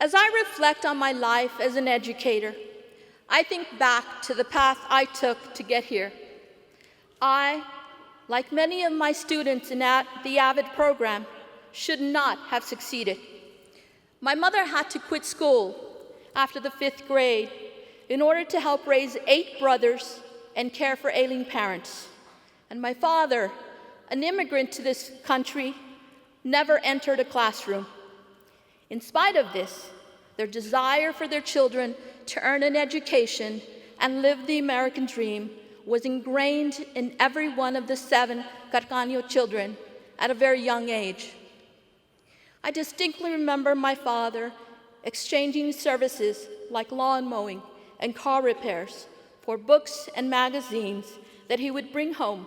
As I reflect on my life as an educator, I think back to the path I took to get here. I, like many of my students in the AVID program, should not have succeeded. My mother had to quit school after the 5th grade in order to help raise 8 brothers and care for ailing parents. And my father, an immigrant to this country, never entered a classroom. In spite of this, their desire for their children to earn an education and live the American dream was ingrained in every one of the 7 Carcano children at a very young age. I distinctly remember my father exchanging services like lawn mowing and car repairs for books and magazines that he would bring home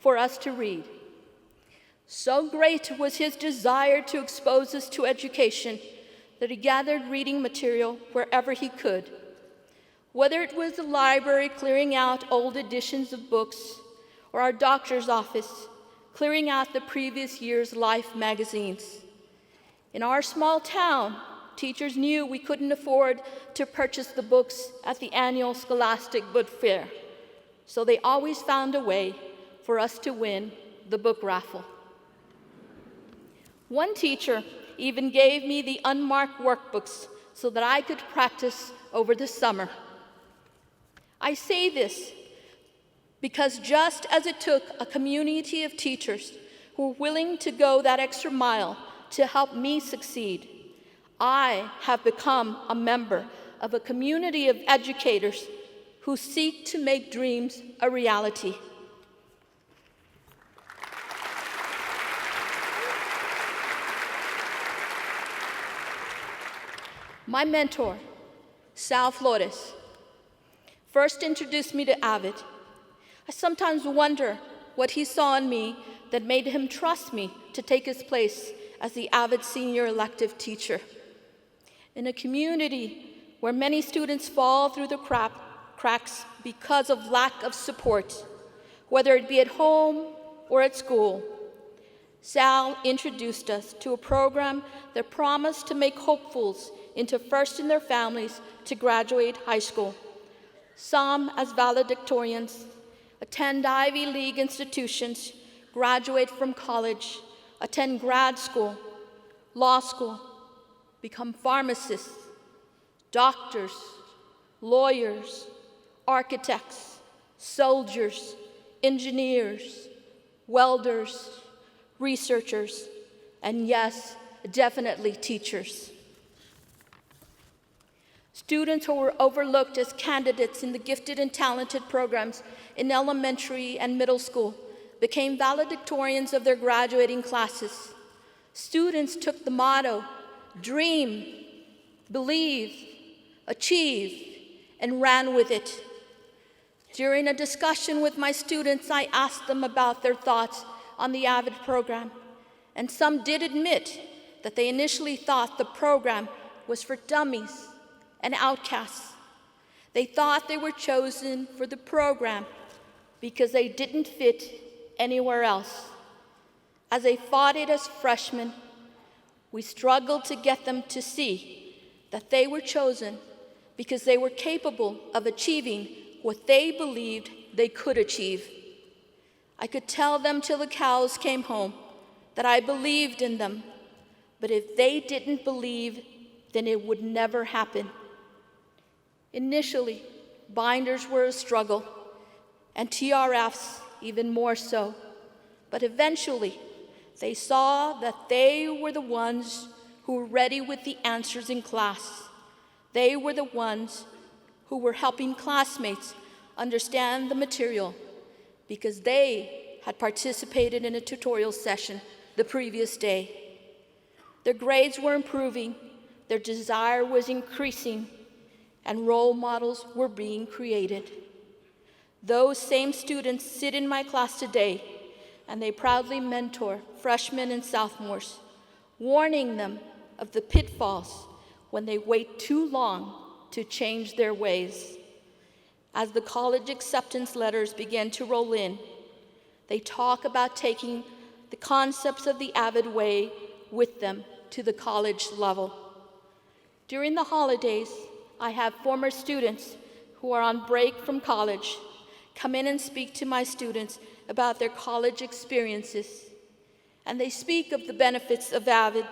for us to read. So great was his desire to expose us to education that he gathered reading material wherever he could. Whether it was the library clearing out old editions of books, or our doctor's office clearing out the previous year's Life magazines. In our small town, teachers knew we couldn't afford to purchase the books at the annual Scholastic Book Fair, so they always found a way for us to win the book raffle. One teacher even gave me the unmarked workbooks so that I could practice over the summer. I say this because just as it took a community of teachers who were willing to go that extra mile to help me succeed, I have become a member of a community of educators who seek to make dreams a reality. My mentor, Sal Flores, first introduced me to AVID. I sometimes wonder what he saw in me that made him trust me to take his place as the AVID senior elective teacher. In a community where many students fall through the cracks because of lack of support, whether it be at home or at school, Sal introduced us to a program that promised to make hopefuls into first in their families to graduate high school. Some as valedictorians, attend Ivy League institutions, graduate from college, attend grad school, law school, become pharmacists, doctors, lawyers, architects, soldiers, engineers, welders, researchers, and yes, definitely teachers. Students who were overlooked as candidates in the gifted and talented programs in elementary and middle school became valedictorians of their graduating classes. Students took the motto, dream, believe, achieve, and ran with it. During a discussion with my students, I asked them about their thoughts on the AVID program, and some did admit that they initially thought the program was for dummies and outcasts. They thought they were chosen for the program because they didn't fit anywhere else. As they fought it as freshmen, we struggled to get them to see that they were chosen because they were capable of achieving what they believed they could achieve. I could tell them till the cows came home that I believed in them, but if they didn't believe, then it would never happen. Initially, binders were a struggle, and TRFs even more so. But eventually, they saw that they were the ones who were ready with the answers in class. They were the ones who were helping classmates understand the material because they had participated in a tutorial session the previous day. Their grades were improving, their desire was increasing, and role models were being created. Those same students sit in my class today, and they proudly mentor freshmen and sophomores, warning them of the pitfalls when they wait too long to change their ways. As the college acceptance letters begin to roll in, they talk about taking the concepts of the AVID way with them to the college level. During the holidays, I have former students who are on break from college come in and speak to my students about their college experiences. And they speak of the benefits of AVID.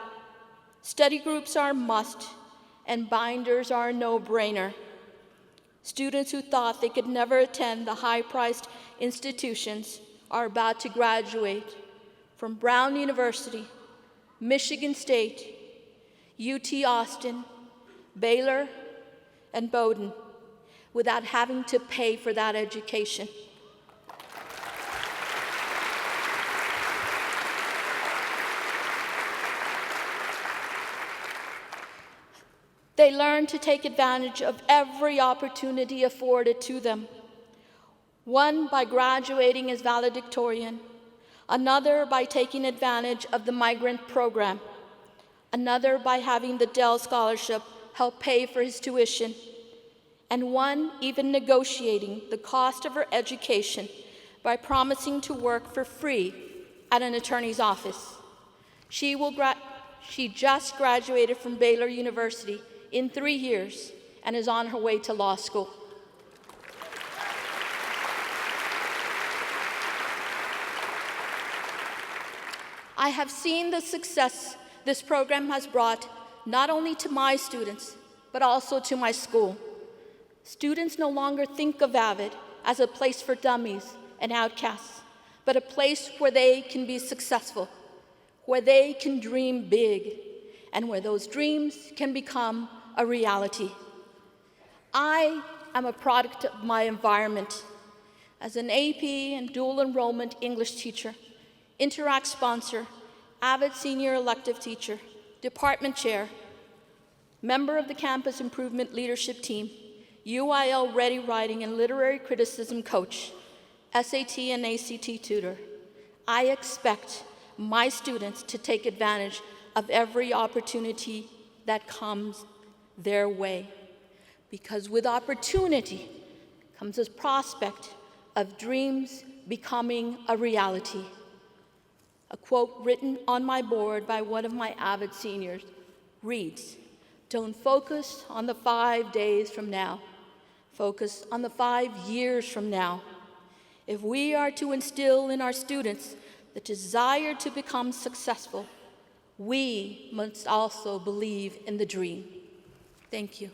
Study groups are a must, and binders are a no-brainer. Students who thought they could never attend the high-priced institutions are about to graduate from Brown University, Michigan State, UT Austin, Baylor, and Bowdoin without having to pay for that education. They learn to take advantage of every opportunity afforded to them. One by graduating as valedictorian, another by taking advantage of the migrant program, another by having the Dell Scholarship help pay for his tuition, and one even negotiating the cost of her education by promising to work for free at an attorney's office. She just graduated from Baylor University in 3 years and is on her way to law school. I have seen the success this program has brought not only to my students, but also to my school. Students no longer think of AVID as a place for dummies and outcasts, but a place where they can be successful, where they can dream big, and where those dreams can become a reality. I am a product of my environment. As an AP and dual enrollment English teacher, Interact sponsor, AVID senior elective teacher, department chair, member of the campus improvement leadership team, UIL ready writing and literary criticism coach, SAT and ACT tutor, I expect my students to take advantage of every opportunity that comes their way. Because with opportunity comes this prospect of dreams becoming a reality. A quote written on my board by one of my AVID seniors reads, "Don't focus on the 5 days from now. Focus on the 5 years from now." If we are to instill in our students the desire to become successful, we must also believe in the dream. Thank you.